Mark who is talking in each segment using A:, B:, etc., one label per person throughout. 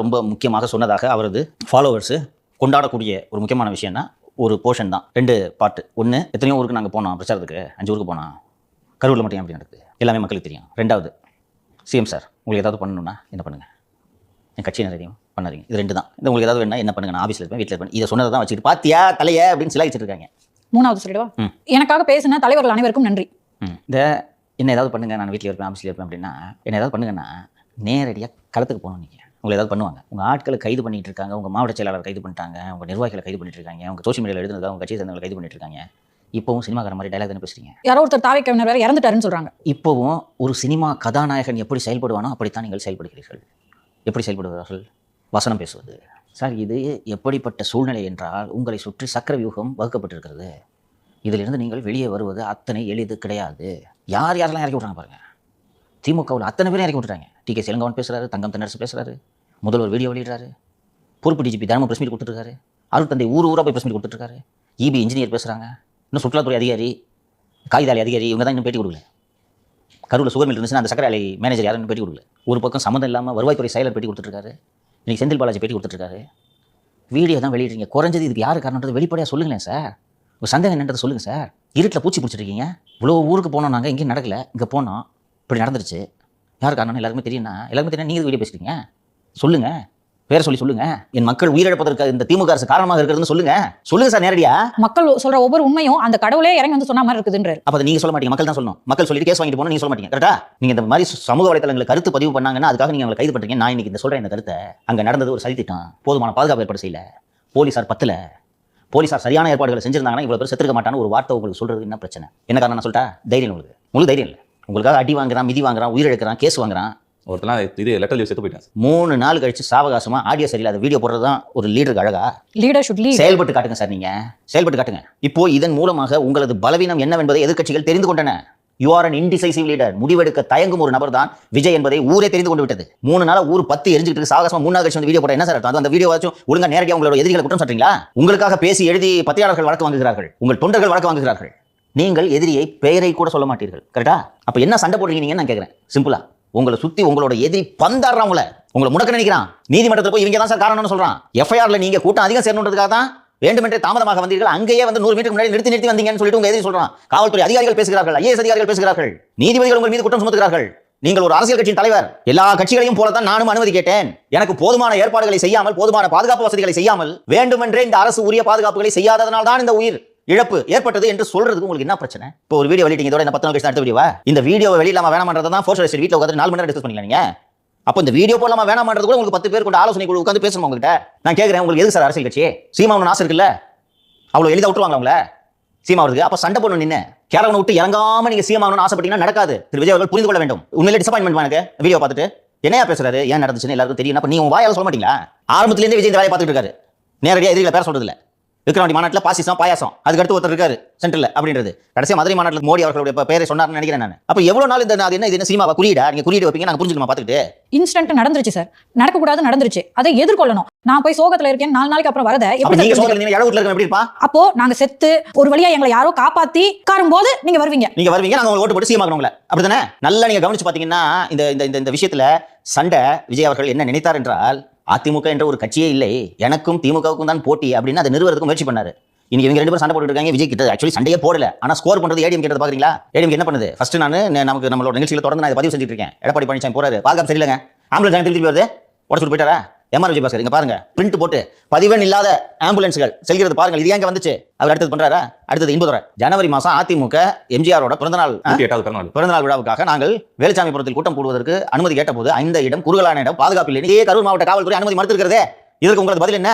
A: ரொம்ப முக்கியமாக சொன்னதாக அவரது ஃபாலோவர்ஸு கொண்டாடக்கூடிய ஒரு முக்கியமான விஷயம்னா ஒரு போர்ஷன் தான். 2 பார்ட்டு. ஒன்று, எத்தனையோ ஊருக்கு நாங்கள் போனோம் பிரச்சாரத்துக்கு, 5 ஊருக்கு போனோம், கரூரில் மட்டும் அப்படி நடக்குது, எல்லாமே மக்களுக்கு தெரியும். 2வது, சிஎம் சார் உங்களுக்கு ஏதாவது பண்ணணும்னா என்ன பண்ணுங்கள், என் கட்சி நிறையும் பண்ணாதீங்க. இது 2 தான். இந்த உங்களுக்கு ஏதாவது வேணா என்ன பண்ணுங்க, நான் ஆஃபீஸில் இருப்பேன், வீட்டில் இருப்பேன், இதை சொன்னதை தான் வச்சுட்டு பாத்தியா தலையை அப்படின்னு சிலாகிச்சிட்டு இருக்காங்க.
B: 3வது சொல்லிடுவா, எனக்காக பேசின தலைவர்கள் அனைவருக்கும் நன்றி.
A: இந்த என்ன ஏதாவது பண்ணுங்க, நான் வீட்டில் இருப்பேன் ஆஃபீஸில் இருப்பேன் அப்படின்னா என்ன ஏதாவது பண்ணுங்கன்னா நேரடியாக களத்துக்கு போகணும். நீங்கள் உங்களை ஏதாவது பண்ணுவாங்க. உங்கள் ஆட்களை கைது பண்ணிட்டு இருக்காங்க, உங்கள் மாவட்ட செயலாளர் கைது பண்ணிட்டாங்க, உங்கள் நிர்வாகிகளை கைது பண்ணிட்டு இருக்காங்க, உங்கள் சோஷியல் மீடியாவில் எழுதுனதாக உங்கள் கட்சி சேர்ந்தவங்களை கைது பண்ணிட்டு இருக்காங்க. இப்போவும் சினிமாக்கார மாதிரி டைலாக் தானே பேசுறீங்க.
B: யாரோ ஒருத்தர் தாவே கவிஞர் வேற இறந்துட்டாருன்னு சொல்றாங்க.
A: இப்போவும் ஒரு சினிமா கதாநாயகன் எப்படி செயல்படுவானோ அப்படித்தான் நீங்கள் செயல்படுகிறீர்கள். எப்படி செயல்படுவார்கள்? வசனம் பேசுவது. சார், இது எப்படிப்பட்ட சூழ்நிலை என்றால் உங்களை சுற்றி சக்கர வியூகம் வகுக்கப்பட்டிருக்கிறது. இதிலிருந்து நீங்கள் வெளியே வருவது அத்தனை எளிது கிடையாது. யார் யாரெல்லாம் இறக்கி விட்றாங்க பாருங்கள். திமுகவில் அத்தனை பேரும் இறக்கி விட்டுறாங்க. டிகே இளங்கோவன் பேசுகிறாரு, தங்கம் தென்னரசு பேசுகிறாரு, முதல்வர் வீடியோ வெளியிடுறாரு, பொறுப்பு டிஜிபி தினமும் பிரஸ் மீட் கொடுத்துருக்காரு, அருள் தந்தை ஊராக போய் பிரஸ் மீட் கொடுத்துருக்காரு, இபி இன்ஜினியர் பேசுகிறாங்க, இன்னும் சுற்றுலாத்துறை அதிகாரி, காகிதாலி அதிகாரி, இவங்க தான் இன்னும் பேட்டி கொடுக்கல. கரூரில் சுகர் மில் இருந்துச்சுன்னா அந்த சக்கரை ஆலை மேனேஜர் யாரும் இன்னும் பேட்டி கொடுக்கல. ஒரு பக்கம் சம்மந்தம் இல்லாமல் வருவாய்த்துறை செயலர் பேட்டி கொடுத்துருக்காரு, இன்றைக்கி செந்தில் பாலாஜி பேட்டி கொடுத்துருக்காரு. வீடியோ தான் வெளியிடுறீங்க. குறைஞ்சது இதுக்கு யார் காரணன்றது வெளிப்படையாக சொல்லுங்களேன் சார். ஒரு சந்தேகம் என்னன்றதை சொல்லுங்கள் சார். இருட்டில் பூச்சி பிடிச்சிருக்கீங்க. இவ்வளோ ஊருக்கு போனோம், நாங்கள் இங்கேயும் நடக்கலை, இங்கே போனோம், இப்படி நடந்துருச்சு, யார் காரணம் எல்லாருமே தெரியும்னா, எல்லாருமே தெரியும். நீங்கள் வீடியோ பேசுகிறீங்க, சொல்லுங்கள், பேரை சொல்லி சொல்லுங்கள். என் மக்கள் உயிரிழப்பதற்கு இந்த திமுக அரசு காரணமாக இருக்கிறதுன்னு சொல்லுங்கள் சார். நேரடியாக மக்கள்
B: சொல்கிற ஒவ்வொரு உண்மையும் அந்த கடவுளே இறங்கி வந்து சொன்ன மாதிரி இருக்குதுன்றார்.
A: அப்போ நீங்கள் சொல்ல மாட்டீங்க, மக்கள் தான் சொல்லணும். மக்கள் சொல்லிட்டு கேஸ் வாங்கிட்டு போகணும், நீங்கள் சொல்ல மாட்டீங்க. கரெக்டா? நீங்கள் இந்த மாதிரி சமூக வலைத்தளங்களை கருத்து பதிவு பண்ணாங்கன்னா அதுக்காக நீங்கள் அவங்களை கைது பண்ணுறீங்க. நான் இன்னைக்கு இந்த சொல்கிறேன், இந்த கருத்தை அங்கே நடந்தது ஒரு சதித்திட்டம். போதுமான பாதுகாப்பு ஏற்பாடு செய்யல, போலீஸார் பத்தில், போலீஸார் சரியான ஏற்பாடுகளை செஞ்சிருந்தாங்கன்னா இவ்வளோ பேர் செத்துருக்க மாட்டான்னு ஒரு வார்த்தை உங்களுக்கு சொல்கிறது என்ன பிரச்சனை? என்ன காரணம் நான் சொல்லிட்டா? தைரியம் உங்களுக்கு. முழு தைரியம் இல்லை. உங்களுக்காக அடி வாங்குறான், மிதி வாங்குறான், உயிரிழக்கிறான், கேஸ் வாங்குறான்.
C: ஒருத்தலாம் இது லெட்டர் செத்து போயிட்டான்.
A: 3 நாள் கழிச்சு சாவகாசமா ஆடியோ சரியில்லாத வீடியோ போடுறது தான் ஒரு லீடருக்கு அழகா?
B: Leader should lead.
A: செயல்பட்டு காட்டுங்க சார். நீங்க செயல்பட்டு காட்டுங்க. இப்போ இதன் மூலமாக உங்களது பலவீனம் என்னவென்பதை எதிர்க்கட்சிகள் தெரிந்து கொண்டன. You are an indecisive leader. முடிவெடுக்க தயங்கும் ஒரு நபர் தான் விஜய் என்பதை ஊரே தெரிந்து கொண்டு விட்டது. 3 நாள் ஊர் 10 எரிஞ்சிட்டு சாவகாசமா 3 நாள் கழிச்சு வந்து வீடியோ போட என்ன சார் அர்த்தம்? அந்த வீடியோ வாச்சும் ஒழுங்கா நேரடியாக உங்களோட எதிரிகளை குற்றம் சாட்டுறீங்களா? உங்களுக்காக பேசி எழுதி பத்திரிகையாளர்கள் வழக்கு வாங்குகிறார்கள், உங்கள் தொண்டர்கள் வழக்கு வாங்குகிறார்கள். நீங்கள் எதிரியை பெயரை கூட சொல்ல மாட்டீர்கள். கரெக்டா? அப்ப என்ன சண்டை போடுறீங்க நான் கேட்கிறேன். சிம்பிளா, உங்களை சுத்தி உங்களோட எதிரி பந்தாடுறான், உங்களை முடக்க நினைக்கிறான். நீதிமன்றத்தில் போய் இவங்க தான் சார் காரணம்னு சொல்றான். எஃப்ஐஆர்ல நீங்க கூட்டம் அதிகம் சேரணுன்றதுக்காக தான் வேண்டுமென்றே தாமதமாக வந்தீர்கள். அங்கேயே வந்து 100 மீட்டருக்கு முன்னாடி நிறுத்தி வந்தீங்கன்னு சொல்லிட்டு உங்க எதிரி சொல்றான். காவல்துறை அதிகாரிகள் பேசுகிறார்கள், ஐஏஎஸ் அதிகாரிகள் பேசுகிறார்கள், நீதிபதிகள் உங்கள் மீது குற்றம் சுமத்துகிறார்கள். நீங்கள் ஒரு அரசியல் கட்சியின் தலைவர். எல்லா கட்சிகளையும் போலத்தான் நானும் அனுமதி கேட்டேன். எனக்கு போதுமான ஏற்பாடுகளை செய்யாமல், போதுமான பாதுகாப்பு வசதிகளை செய்யாமல், வேண்டுமென்றே இந்த அரசு உரிய பாதுகாப்புகளை செய்யாததனால் தான் இந்த உயிர் இழப்பு ஏற்பட்டது என்று சொல்றதுக்கு உங்களுக்கு என்ன பிரச்சனை? இப்போ ஒரு வீடியோ வெளியிட்டீங்க, இதோட 10 நாள் கழிச்சு அடுத்த வீடியோவா? இந்த வீடியோவை வெளியிலாமா வேணாமன்றதை தான் ஃபோர்ஸ் அரெஸ்ட் வீட்டில் உட்காந்து 4 மணி நேரம் டிஸ்கஸ் பண்ணிக்கலாம். நீங்க அப்போ இந்த வீடியோ போலாமா வேணாமன்றது கூட உங்களுக்கு 10 பேர் கொண்ட ஆலோசனை குழு உட்காந்து பேசணும். உங்ககிட்ட நான் கேட்கிறேன், உங்களுக்கு எது சார் அரசியல் கட்சி? சீமாவுன்னு ஆசை இருக்குல்ல, அவ்வளோ எளிதாக விட்டுருவாங்க அவங்கள சீமா வருது. அப்போ சண்டை பண்ணணும். நின்று கேரளனை விட்டு இறங்காம நீங்க சீமாவுன்னு ஆசைப்பட்டீங்கன்னா நடக்காது. திரு விஜய் அவர்கள் புரிந்து கொள்ள வேண்டும். உண்மையிலே டிசப்பாயின்மெண்ட் எனக்கு வீடியோ பார்த்துட்டு என்னையா பேசுறாரு, ஏன் நடந்துச்சுன்னு எல்லாருக்கும் தெரியும். அப்ப நீ உன் வாயால சொல்ல மாட்டீங்களா? ஆரம்பத்திலேருந்தே விஜய் இந்த வேலையை பார்த்துட்டு இருக்காரு. நேரடியாக எதிரிகளை பேர சொல்றது இல்லை. விக்ரவாண்டி மாநாட்டில் பாசிசம் பாயாசம், அதுக்கடுத்து ஒருத்தர் இருக்காரு சென்ட்ரல் அப்படின்றது. கடைசியாக மதுரை மாநாட்டில் மோடி அவர்களுடைய பேரை சொன்னார்னு நினைக்கிறேன் நான். அப்போ எவ்வளோ நாள் இந்த அது என்ன சினிமாவை குறியீடா? நீங்க குறியீடு வைப்பீங்க, நாங்கள் புரிஞ்சுக்கணுமா பார்த்துட்டு?
B: இன்சிடென்ட் நடந்துருச்சு சார், நடக்கக்கூடாது நடந்துருச்சு, அதை எதிர்கொள்ளணும். நான் போய் சோகத்துல இருக்கேன், 4 நாளைக்கு அப்புறம் வரத
A: நீங்க சோகத்துல நீங்க இடம் வீட்ல இருக்க எப்படி இருப்பா?
B: அப்போ நாங்க செத்து ஒரு வழியா எங்களை யாரோ காப்பாத்தி காரும் போது நீங்க வருவீங்க, நாங்க
A: உங்களுக்கு ஓட்டு போட்டு சீமாக்கணும் உங்களை. அப்படிதானே? நல்லா நீங்க கவனிச்சு பாத்தீங்கன்னா இந்த விஷயத்துல சண்டை விஜய் அவர்கள் என்ன நினைத்தார் என்றால், அதிமுக என்ற ஒரு கட்சியே இல்லை, எனக்கும் திமுகவுக்கும் தான் போட்டி அப்படின்னு அதை நிறுவனத்துக்கு முயற்சி பண்ணாரு. இன்னைக்கு இவங்க 2 பேரும் சண்டை போட்டு இருக்காங்க. விஜய் கிட்ட ஆக்சுவலி சண்டையே போடல, ஆனா ஸ்கோர் பண்றது ஏடிஎம் கிட்ட பாக்குறீங்களா? ஏடிஎம் என்ன பண்ணுது? ஃபர்ஸ்ட் நமக்கு நம்மளோட நிகழ்ச்சியில தொடர்ந்து நான் பதிவு செஞ்சுட்டு இருக்கேன். எடப்பாடி பழனிசாமி போறாரு, பாதுகாப்பு சரியில்லைங்க, ஆம்புலன்ஸ் திருப்பி வருது, உடச்சு போயிட்டாரா? எம்ஆர் விஜய் பாஸ்கர் இங்க பாருங்க, பிரிண்ட் போட்டு பதிவெண் இல்லாத ஆம்புலன்ஸ்கள் செல்கிறது பாருங்க. இது எங்க வந்துச்சு? அவர் அடுத்தது பண்றாரா? அடுத்தது இன்பதுரை. ஜனவரி மாசம் அதிமுக எம்ஜிஆரோட பிறந்தநாள் விழாவுக்காக நாங்கள் வேலுச்சாமிபுரத்தில் கூட்டம் கூடுவதற்கு அனுமதி கேட்ட போது இந்த இடம் குறுகலான இடம், பாதுகாப்பு இல்லை, கரூர் மாவட்ட காவல்துறை அனுமதி மறுத்திருக்கிறதே. இதற்கு உங்களது பதில் என்ன?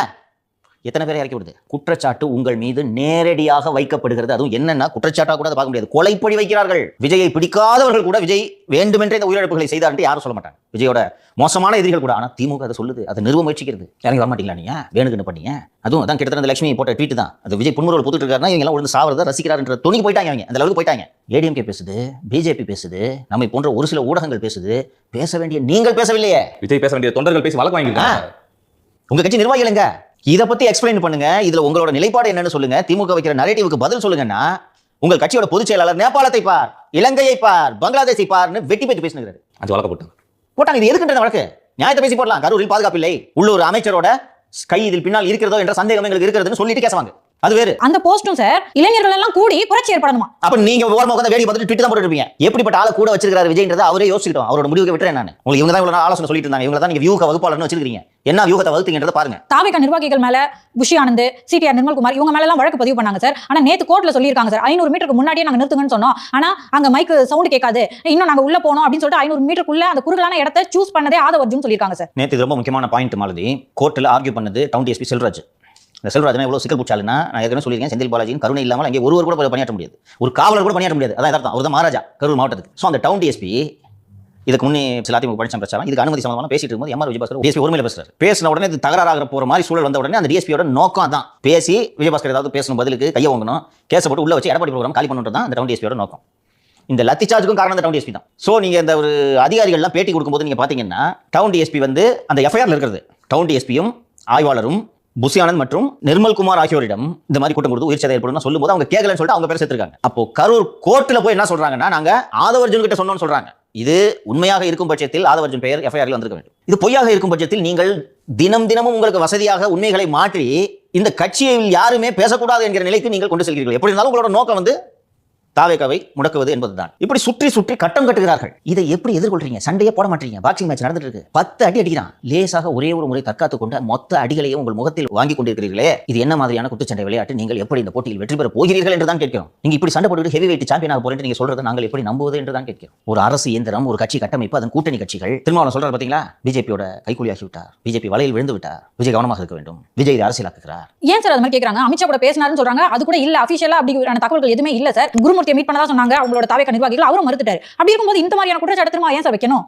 A: எத்தனை பேரை இறக்கி விடுது? குற்றச்சாட்டு உங்கள் மீது நேரடியாக வைக்கப்படுகிறது. அதுவும் என்னன்னா குற்றச்சாட்டா கூட பார்க்க முடியாது, கொலைப்படி வைக்கிறார்கள். விஜயை பிடிக்காதவர்கள் கூட விஜய் வேண்டுமென்றே இந்த உயிரிழப்புகளை செய்தார் என்று யாரும் சொல்ல மாட்டாங்க. விஜயோட மோசமான எதிரிகள் கூட. ஆனா திமுக அதை சொல்லுது, அதை நிறுவ முயற்சிக்கிறது. இறங்கி வர மாட்டீங்களா நீங்க? வேணுக்குன்னு பண்ணீங்க. அதுவும் அதான் கிட்டத்தட்ட லட்சுமி போட்ட ட்வீட் தான். அது விஜய் புன்முறுவல் போட்டுட்டு இருக்காருன்னா இவங்க எல்லாம் ஒழுங்கு சாவறதை ரசிக்கிறார்ன்ற துணிக்கு போயிட்டாங்க. அவங்க அந்த அளவுக்கு போயிட்டாங்க. ஏடிஎம்கே பேசுது, பிஜேபி பேசுது, நம்மை போன்ற ஒரு சில ஊடகங்கள் பேசுது. பேச வேண்டிய நீங்கள் பேசவில்லையே.
C: விஜய் பேச வேண்டிய தொண்டர்கள் பேசி வழக்கு வாங்கிருக்காங்க.
A: உங்க கட்சி நிர்வாகிகளுங்க இதை பத்தி எக்ஸ்பிளைன் பண்ணுங்க. இதுல உங்களோட நிலைப்பாடு என்னன்னு சொல்லுங்க. திமுக வைக்கிற நரேட்டிவ்க்கு பதில் சொல்லுங்கன்னா, உங்கள் கட்சியோட பொதுச் செயலாளர் நேபாளத்தை பார், இலங்கையை பார், பங்களாதேஷை பார்னு வெட்டி பேச்சு பேசுகிறாரு.
C: 5 வழக்கு போட்டாங்க.
A: இது எதுக்குன்ற வழக்கு? நியாயத்தை பேசி போடலாம். கரூரில் பாதுகாப்பு இல்லை, உள்ளூர் அமைச்சரோட கை இதில் பின்னால் இருக்கிறதோ என்ற சந்தேகம் எங்களுக்கு இருக்கிறதுன்னு சொல்லிட்டு கேசவாங்க. அது வேறு.
B: அந்த போஸ்டும் சார் இளைஞர்கள் எல்லாம் கூடி புரட்சி ஏற்படணுமா?
A: அப்ப நீங்க ஓரமா உட்கார்ந்து வேடி பார்த்துட்டு ட்வீட் தான் போட்டுட்டு இருப்பீங்க. எப்படிப்பட்ட ஆளை கூட வச்சிருக்காரு விஜய்ன்றதை அவரே யோசிச்சிட்டோம். அவரோட முடிவுக்கு விட்டுறேன் நான். உங்களுக்கு இவங்க தான் இவ்வளவு ஆலோசனை சொல்லிட்டு இருந்தாங்க, இவங்க தான் நீங்க வியூக வகுப்பாளர்னு வச்சிருக்கீங்க. என்ன வியூகத்தை வகுத்தீங்கன்றதை பாருங்க.
B: தாவேகா நிர்வாகிகள் மேல புஷி ஆனந்த், சிடிஆர் நிர்மல்குமார் இவங்க மேல எல்லாம் வழக்கு பதிவு பண்ணாங்க சார். ஆனா நேத்து கோர்ட்ல சொல்லியிருக்காங்க சார் 500 மீட்டருக்கு முன்னாடியே நாங்க நிறுத்துங்கன்னு சொன்னோம். ஆனா அங்க மைக் சவுண்ட் கேட்காது, இன்னும் நாங்க உள்ள போனோம் அப்படின்னு சொல்லிட்டு 500 மீட்டருக்குள்ள அந்த குறுகலான இடத்தை சூஸ் பண்ணதே ஆதவர்ஜுன் சொல்லியிருக்காங்க சார்.
A: நேத்து இது ரொம்ப முக்கியமான பாயிண்ட் மாலதி. கோர்ட்ல ஆர்கியூ பண்ணது டவுன் டிஎஸ்பி செல்வராஜ். இந்த செல்வராஜ் எவ்வளவு சிக்கல் பிடிச்சாலுன்னா, நான் ஏற்கனவே சொல்லியிருக்கேன், செந்தில் பாலாஜியின் கருணை இல்லாமல் அங்கே ஒருவர் கூட பணியாற்ற முடியாது, ஒரு காவலர் கூட பணியாற்ற முடியாது. அதான் அர்த்தம். அவர் தான் மகாராஜா கரூர் மாவட்டத்துக்கு. ஸோ அந்த டவுன் டிஎஸ்பி இதுக்கு முன்னே சில அதிமுக பழனிசாமி பிரச்சாரம் இதுக்கு அனுமதி சம்பந்தமாக பேசிட்டு இருக்கும்போது எம்ஆர் விஜயபாஸ்கர் டிஎஸ்பி ஒருமையில பேசுறாரு. பேசின உடனே இது தகராறாக போற மாதிரி சூழல் வந்த உடனே அந்த டிஎஸ்பியோட நோக்கம் தான் பேசி விஜயபாஸ்கர் ஏதாவது பேசணும், பதிலுக்கு கையை வாங்கணும், கேஸை போட்டு உள்ள வச்சு எடப்பாடி ப்ரோக்ராம் காலி பண்ணுறது தான் அந்த டவுன் டிஎஸ்பியோட நோக்கம். இந்த லத்தி சார்ஜுக்கும் காரணம் அந்த டவுன் டிஎஸ்பி தான். ஸோ நீங்க இந்த ஒரு அதிகாரிகள்லாம் பேட்டி கொடுக்கும்போது நீங்க பாத்தீங்கன்னா டவுன் டிஎஸ்பி வந்து அந்த எஃப்ஐஆர்ல இருக்கிறது டவுன் டிஎஸ்பியும் ஆய்வாளரும் புஷி ஆனந்த் மற்றும் நிர்மல்குமார் ஆகியோரிடம் இந்த மாதிரி கூட்டம் கொடுத்து உயிர் சேதம் ஏற்படும் சொல்லும்போது அவங்க கேட்கலன்னு சொல்லிட்டு அவங்க பேர் சேர்த்திருக்காங்க. அப்போ கரூர் கோர்ட்ல போய் என்ன சொல்றாங்கன்னா, நாங்க ஆதவர்ஜுன் கிட்ட சொன்னோம்னு சொல்றாங்க. இது உண்மையாக இருக்கும் பட்சத்தில் ஆதவர்ஜுன் பெயர் எஃப்ஐஆரில் வந்திருக்க வேண்டும். இது பொய்யாக இருக்கும் பட்சத்தில் நீங்கள் தினமும் உங்களுக்கு வசதியாக உண்மைகளை மாற்றி இந்த கட்சியில் யாருமே பேசக்கூடாது என்கிற நிலைக்கு நீங்கள் கொண்டு செல்கிறீர்கள். எப்படி இருந்தாலும் உங்களோட நோக்கம் வந்து தாவேகாவை முடக்குவது என்பதுதான். இப்படி சுற்றி சுற்றி கட்டம் கட்டுகிறார்கள். இதை எப்படி எதிர்கொள்றீங்க? சண்டையே போட மாட்டீங்க. பாக்ஸிங் மேட்ச் நடந்துட்டு இருக்கு, 10 அடி அடிக்கிறான், லேசாக ஒரே ஒரு முறை தற்காத்து கொண்டு மொத்த அடிகளையும் உங்கள் முகத்தில் வாங்கி கொண்டிருக்கிறீர்களே, இது என்ன மாதிரியான குத்துச்சண்டை விளையாட்டு? நீங்கள் எப்படி இந்த போட்டியில் வெற்றி பெற போகிறீர்கள் என்று தான் கேட்கிறோம். நீங்க இப்படி சண்டை போட்டு ஹெவி வெயிட் சாம்பியன் ஆக போறேன்னு நீங்க சொல்றது நாங்கள் எப்படி நம்புவது என்று தான் கேட்கிறோம். ஒரு அரசு இயந்திரம், ஒரு கட்சி கட்டமைப்பு, அதன் கூட்டணி கட்சிகள் திருமாவளவன் சொல்றாரு பாத்தீங்களா, பிஜேபியோட கைக்கூலியாகி விட்டார், பிஜேபி வலையில் விழுந்து விட்டார், விஜய் கவனமாக இருக்க வேண்டும், விஜய் இதை அரசியலாக்குகிறார்.
B: ஏன் சார் அது மாதிரி கேக்குறாங்க? அமித்ஷா கூட பேசினாருன்னு சொல்றாங்க, அது கூட இல்ல, அபிஷியலா அப்படிங்கிற தகவல்கள் எதுவுமே இல்ல சார். குருமூர்த்தியை மீட் பண்ணதா சொன்னாங்க அவங்களோட தாவேகா நிர்வாகிகள், அவரும் மறுத்துட்டாரு. அப்படி இருக்கும்போது இந்த மாதிரியான குற்றச்சாட்டு திரும்ப ஏன் சார் வைக்கணும்?